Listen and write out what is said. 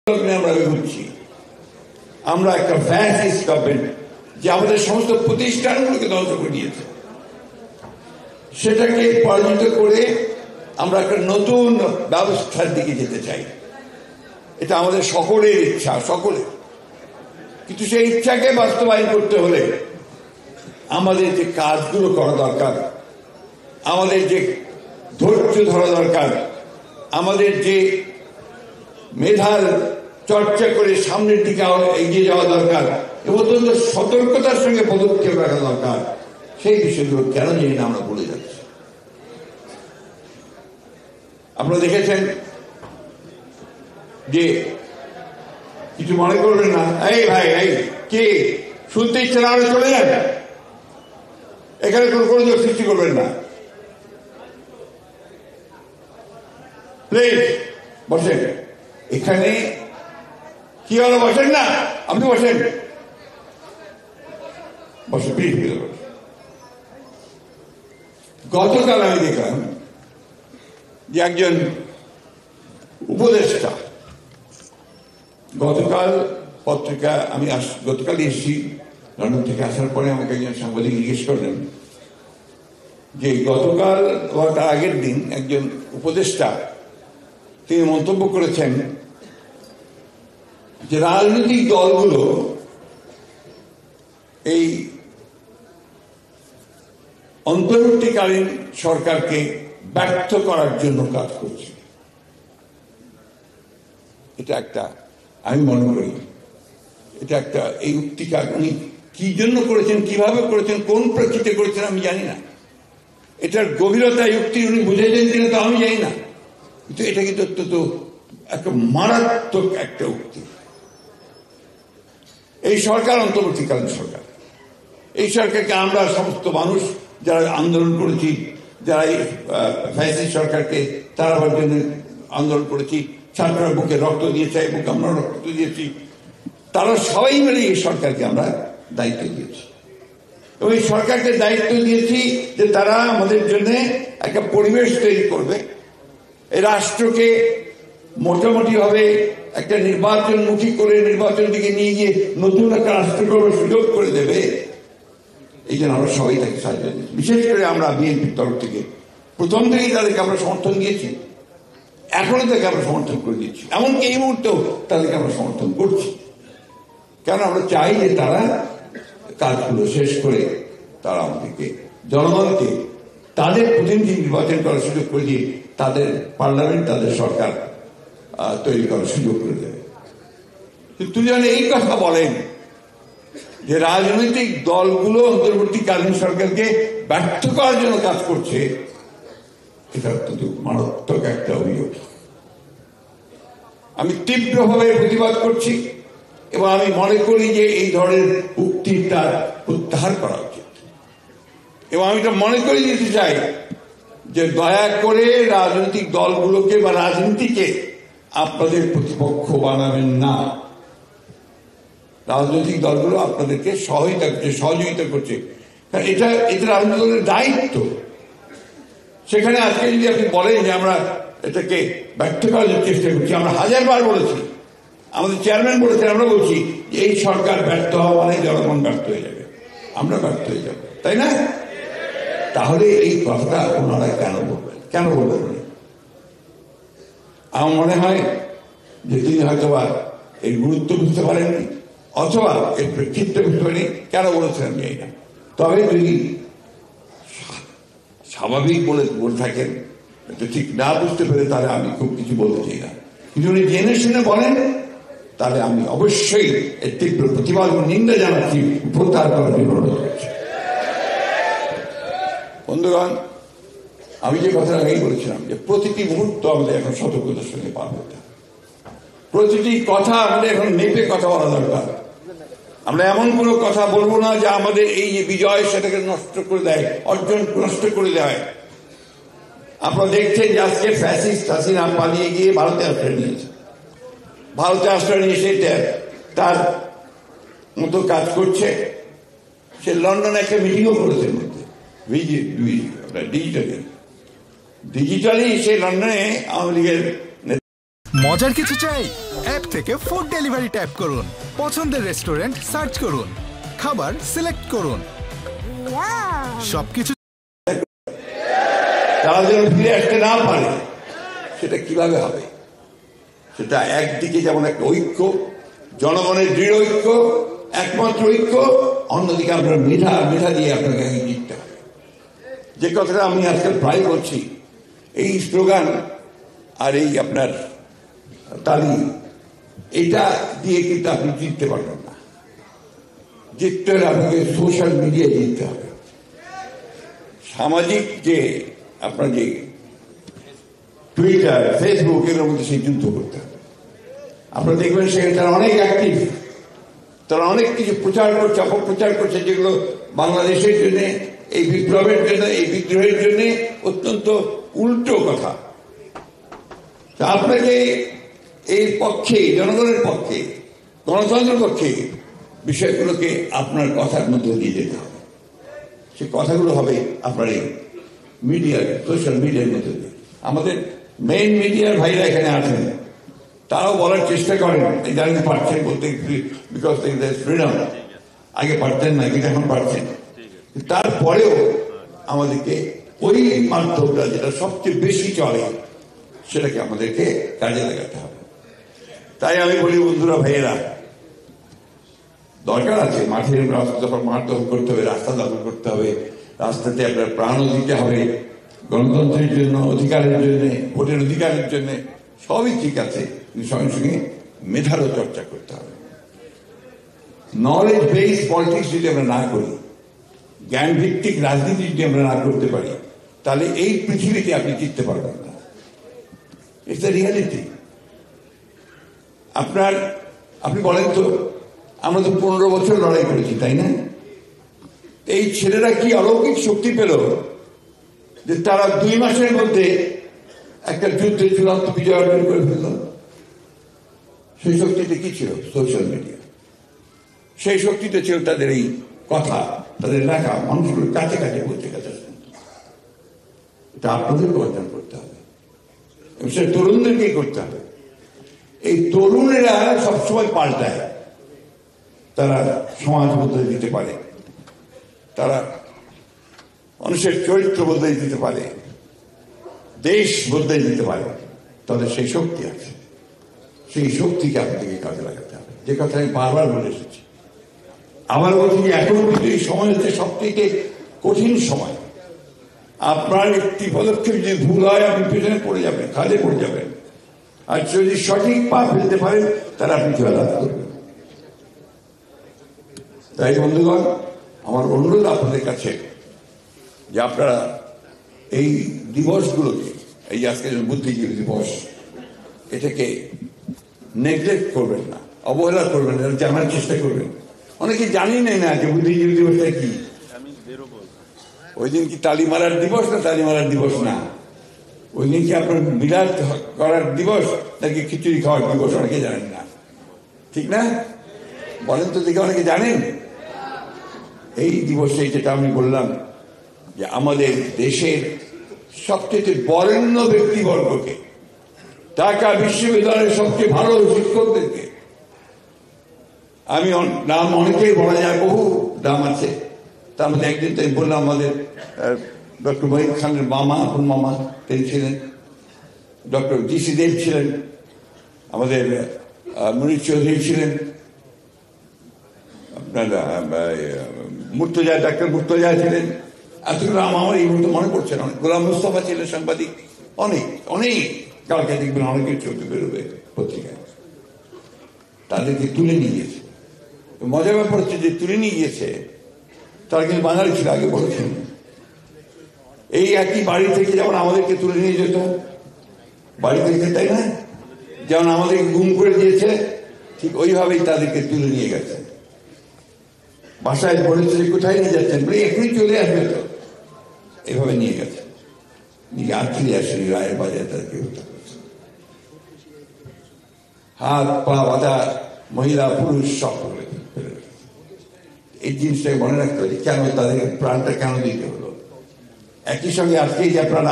আমরা এগোচ্ছি। আমরা একটা ফ্যাসিস্ট গভর্নমেন্ট যে আমাদের সমস্ত প্রতিষ্ঠানগুলোকে ধ্বংস করে দিয়েছে, সেটাকে পরাজিত করে আমরা একটা নতুন ব্যবস্থার দিকে যেতে চাই। এটা আমাদের সকলের ইচ্ছা, সকলের। কিন্তু সেই ইচ্ছাকে বাস্তবায়ন করতে হলে আমাদের যে কাজগুলো করা দরকার, আমাদের যে ধৈর্য ধরা দরকার, আমাদের যে মেধার চর্চা করে সামনের দিকে এগিয়ে যাওয়া দরকার এবং অত্যন্ত সতর্কতার সঙ্গে পদক্ষেপ রাখা দরকার, সেই বিষয়গুলো কেন জানি না আমরা ভুলে যাচ্ছি। আপনারা দেখেছেন যে কিছু মনে করবেন না, এই ভাই এই কে শুনতে ইচ্ছে না হলে চলে যান, এখানে কোনো গোলযোগ সৃষ্টি করবেন না, প্লিজ বসেন। এখানে কি হলো, বসেন না, আপনি বসেন, বসেন প্লিজ। গতকাল আমি দেখলাম যে একজন উপদেষ্টা, গতকাল পত্রিকা, আমি গতকাল এসেছি লন্ডন থেকে, আসার পরে আমাকে একজন সাংবাদিক জিজ্ঞেস করলেন যে গতকাল বা তার আগের দিন একজন উপদেষ্টা তিনি মন্তব্য করেছেন যে রাজনৈতিক দলগুলো এই অন্তর্বর্তীকালীন সরকারকে ব্যর্থ করার জন্য কাজ করছে। এটা একটা, আমি মনে করি এটা একটা, এই উক্তিটা উনি কি জন্য করেছেন, কিভাবে করেছেন, কোন প্রেক্ষিতে করেছেন আমি জানি না। এটার গভীরতা যুক্তি উনি বুঝেছেন কিনা তো আমি জানি না, কিন্তু এটা কিন্তু অত্যন্ত একটা মারাত্মক একটা উক্তি। এই সরকার অন্তর্বর্তীকালীন সরকার, এই সরকারকে আমরা সমস্ত মানুষ যারা আন্দোলন করেছি, যারা এই ফ্যাসিস্ট সরকারকে তাড়াবার জন্য আন্দোলন করেছি, ছাত্ররা বুকে রক্ত দিয়েছে এবং আমরা রক্ত দিয়েছি, তারা সবাই মিলে এই সরকারকে আমরা দায়িত্ব দিয়েছি এবং এই সরকারকে দায়িত্ব দিয়েছি যে তারা আমাদের জন্য একটা পরিবেশ তৈরি করবে, এই রাষ্ট্রকে মোটামুটি ভাবে একটা নির্বাচনমুখী করে নির্বাচন দিকে নিয়ে গিয়ে নতুন একটা রাষ্ট্র করার সুযোগ করে দেবে। এই জন্য আমরা সবাই তাকে সাহায্য দিয়েছি। বিশেষ করে আমরা বিএনপির তরফ থেকে প্রথম থেকেই তাদেরকে আমরা সমর্থন দিয়েছি, এখনো তাকে আমরা সমর্থন করে দিচ্ছি, এমনকি এই মুহূর্তেও তাদেরকে আমরা সমর্থন করছি। কেন আমরা চাই যে তারা কাজগুলো শেষ করে তারা আমাদেরকে, জনগণকে তাদের প্রতিনিধি নির্বাচন করার সুযোগ করে দিয়ে তাদের পার্লামেন্ট, তাদের সরকার তৈরি করার সুযোগ করে দেবে। কিন্তু যেন এই কথা বলেন যে রাজনৈতিক দলগুলো অন্তর্বর্তীকালীন সরকারকে ব্যর্থ করার জন্য কাজ করছে, এটা অত্যন্ত মারাত্মক একটা অভিযোগ। আমি তীব্রভাবে প্রতিবাদ করছি এবং আমি মনে করি যে এই ধরনের উক্তিটা প্রত্যাহার করা উচিত। এবং আমি এটা মনে করে দিতে চাই যে দয়া করে রাজনৈতিক দলগুলোকে বা রাজনীতিকে আপনাদের প্রতিপক্ষ বানাবেন না। রাজনৈতিক দলগুলো আপনাদেরকে সহযোগিতা করছে, কারণ এটা রাজনৈতিক দলের দায়িত্ব। সেখানে আজকে যদি আপনি বলেন যে আমরা এটাকে ব্যর্থ করার চেষ্টা করছি, আমরা হাজারবার বলেছি, আমাদের চেয়ারম্যান বলেছেন, আমরা বলছি যে এই সরকার ব্যর্থ হওয়া মানে জনগণ ব্যর্থ হয়ে যাবে, আমরা ব্যর্থ হয়ে যাব, তাই না? তাহলে এই কথাটা ওনারা কেন বলবেন? আমার মনে হয় যে তিনি হয়তো এর গুরুত্ব বুঝতে পারেননি, অথবা এর প্রেক্ষিতটা বুঝতে পারেনি, কেন বলেছেন আমি জানি না। তবে যদি স্বাভাবিক বলে থাকেন, ঠিক না বুঝতে পেরে, তাহলে আমি খুব কিছু বলতে চাই না। কিন্তু উনি জেনে শুনে বলেন, তাহলে আমি অবশ্যই এর তীব্র প্রতিবাদ ও নিন্দা জানাচ্ছি, প্রত্যাহার করার জন্য অনুরোধ করছি। বন্ধুগণ, আমি যে কথা আগেই বলেছিলাম যে প্রতিটি মুহূর্ত আমাদের এখন সতর্কতার সঙ্গে পার হতে হবে, প্রতিটি কথা আমাদের এখন মেপে কথা বলা দরকার। আমরা এমন কোনো কথা বলবো না যে আমাদের এই যে বিজয় সেটাকে নষ্ট করে দেয়, অর্জন নষ্ট করে দেয়। আপনারা দেখছেন যে আজকে ফ্যাসিস্ট হাসিনা পালিয়ে গিয়ে ভারতে আশ্রয় নিয়েছে, ভারতে আশ্রয় নিয়ে সে তার মতো কাজ করছে। সে লন্ডনে একটা মিটিংও করেছে, ডিজিটালি সে লন্ডনে আওয়ামী লীগের মজার কিছু চাই? অ্যাপ থেকে ফুড ডেলিভারি ট্যাপ করুন, পছন্দের রেস্টুরেন্ট সার্চ করুন, খাবার সিলেক্ট করুন, সবকিছু তারা যেন ফিরে আসতে না পারে, সেটা কিভাবে হবে? সেটা একদিকে যেমন একটা ঐক্য, জনগণের দৃঢ় ঐক্য, একমাত্র ঐক্য, অন্যদিকে আপনার মেধা দিয়ে আপনাকে জিততে হবে। যে কথাটা আমি আজকাল প্রায় বলছি, এই স্লোগান আর এই আপনার তালি, এটা দিয়ে কিন্তু আপনি জিততে পারবেন না। জিততে হলে আপনাকে সোশ্যাল মিডিয়ায় জিততে হবে। সামাজিক যে আপনার যে টুইটার, ফেসবুক, এর মধ্যে সেই যুদ্ধ করতে হবে। আপনারা দেখবেন সেখানে তারা অনেক অ্যাক্টিভ, তারা অনেক কিছু প্রচার করছে, অপপ্রচার করছে, যেগুলো বাংলাদেশের জন্য, এই বিপ্লবের জন্য, এই বিদ্রোহের জন্য অত্যন্ত উল্টো কথা। আপনাকে এই পক্ষে, জনগণের পক্ষে, গণতন্ত্রের পক্ষে বিষয়গুলোকে আপনার কথার মধ্যে দিয়ে যেতে হবে। সে কথাগুলো হবে আপনার এই মিডিয়ার, সোশ্যাল মিডিয়ার মধ্যে দিয়ে। আমাদের মেইন মিডিয়ার ভাইরা এখানে আছেন, তারাও বলার চেষ্টা করেন, জানেন পারছেন বলতে, বিকজ ফ্রিডম। আগে পারতেন না, কিন্তু এখন পারছেন। তারপরেও আমাদেরকে ওই মাধ্যমটা যেটা সবচেয়ে বেশি চলে, সেটাকে আমাদেরকে কাজে লাগাতে হবে। তাই আমি বলি, বন্ধুরা, ভাইয়েরা, দরকার আছে মাঠের মাঠ দখল করতে হবে, রাস্তা দখল করতে হবে, রাস্তাতে আপনার প্রাণও দিতে হবে গণতন্ত্রের জন্য, অধিকারের জন্য, ভোটের অধিকারের জন্য, সবই ঠিক আছে। কিন্তু সঙ্গে সঙ্গে মেধারও চর্চা করতে হবে। নলেজ বেস পলিটিক্স যদি আমরা না করি, জ্ঞান ভিত্তিক রাজনীতি যদি আমরা না করতে পারি, তাহলে এই পৃথিবীতে আপনি জিততে পারবেন না। It's the reality. আপনি বলেন তো, আমরা তো 15 বছর লড়াই করেছি, তাই না? এই ছেলেরা কি অলৌকিক শক্তি পেল যে তারা 2 মাসের মধ্যে একটা যুদ্ধে চূড়ান্ত বিজয় অর্জন করে ফেলল? সেই শক্তিটা কি ছিল? Social media. সেই শক্তিটা ছিল তাদের এই কথা, তাদের লেখা, মানুষগুলোর কাছে কাছে বলতে কাছে। এটা আপনাদেরকে অর্জন করতে হবে, এবং সে তরুণদেরকে করতে হবে। এই তরুণেরা সবসময় পাল্টায়, তারা সমাজ বদলে দিতে পারে, তারা মানুষের চরিত্র বদলে দিতে পারে, দেশ বদলে দিতে পারে। তাদের সেই শক্তি আছে, সেই শক্তিকে আপনাদেরকে কাজে লাগাতে হবে। যে কথা আমি বারবার বলে এসেছি, আমার বলছি যে এখন কিন্তু এই সময় হচ্ছে সবথেকে কঠিন সময়। আপনার একটি পদক্ষেপ যদি ভুল হয়, আপনি পেছনে পড়ে যাবেন, খাদে পড়ে যাবেন। আর যদি সঠিক পা ফেলতে পারেন, তাহলে আপনি জয়লাভ করবেন। তাই বন্ধুগণ, আমার অনুরোধ আপনাদের কাছে যে আপনারা এই দিবসগুলোকে, এই যে আজকে বুদ্ধিজীবী দিবস, এটাকে নেগলেক্ট করবেন না, অবহেলা করবেন না, জানার চেষ্টা করবেন। অনেকে জানি না যে বুদ্ধিজীবী দিবসটা কি। ওই দিন কি তালি মারার দিবস না তালি মারার দিবস না? ওই দিন কি আপনার বিলাস করার দিবস নাকি খিচুড়ি খাওয়ার দিবস? অনেকে জানেন না, ঠিক না? বলেন তো দেখে, অনেকে জানেন? এই দিবসে যেটা আমি বললাম, যে আমাদের দেশের সবচেয়ে বরেণ্য ব্যক্তিবর্গকে, ঢাকা বিশ্ববিদ্যালয়ের সবচেয়ে ভালো শিক্ষকদেরকে, আমি নাম অনেকেই বলা যায়, বহু নাম আছে, তার মধ্যে একদিন তাই বললাম, আমাদের ডক্টর মহিদ খানের মামা, আপন মামা তিনি ছিলেন, ডক্টর জিসি দেব ছিলেন, আমাদের মনির চৌধুরী ছিলেন, আপনার মুর্তজা, ডাক্তার মুর্তজা ছিলেন, এতগুলো নাম আমার এই মুহূর্তে মনে পড়ছে না। গোলাম মুস্তফা ছিলেন সাংবাদিক, অনেক অনেক, কালকে দেখবেন অনেকের চোখে বেরোবে পত্রিকায়। তাদেরকে তুলে নিয়ে গিয়েছে। মজার ব্যাপার হচ্ছে যে তুলে নিয়ে গিয়েছে তারা কিন্তু বাঙালি ছিল, আগে বলেছেন। এই একই বাড়ি থেকে যেমন আমাদেরকে তুলে নিয়ে যেত বাড়ি থেকে, তাই না? যেমন আমাদেরকে গুম করে দিয়েছে, ঠিক ওইভাবেই তাদেরকে তুলে নিয়ে গেছে। বাসায় বলেছে যে কোথায় নিয়ে যাচ্ছেন, বলে এখনই চলে আসবে তো। এইভাবে নিয়ে গেছে, নিয়ে আর ফিরে আসেনি। রায়ের বাজারে তাদেরকে হত্যা করেছে। হাত পা বাঁধা মহিলা পুরুষ সব ফেলে গেছে। এই জিনিসটাকে মনে রাখতে হবে, কেন তাদের প্রাণটা কেন দিতে হলো। একই সঙ্গে আজকে যে আপনারা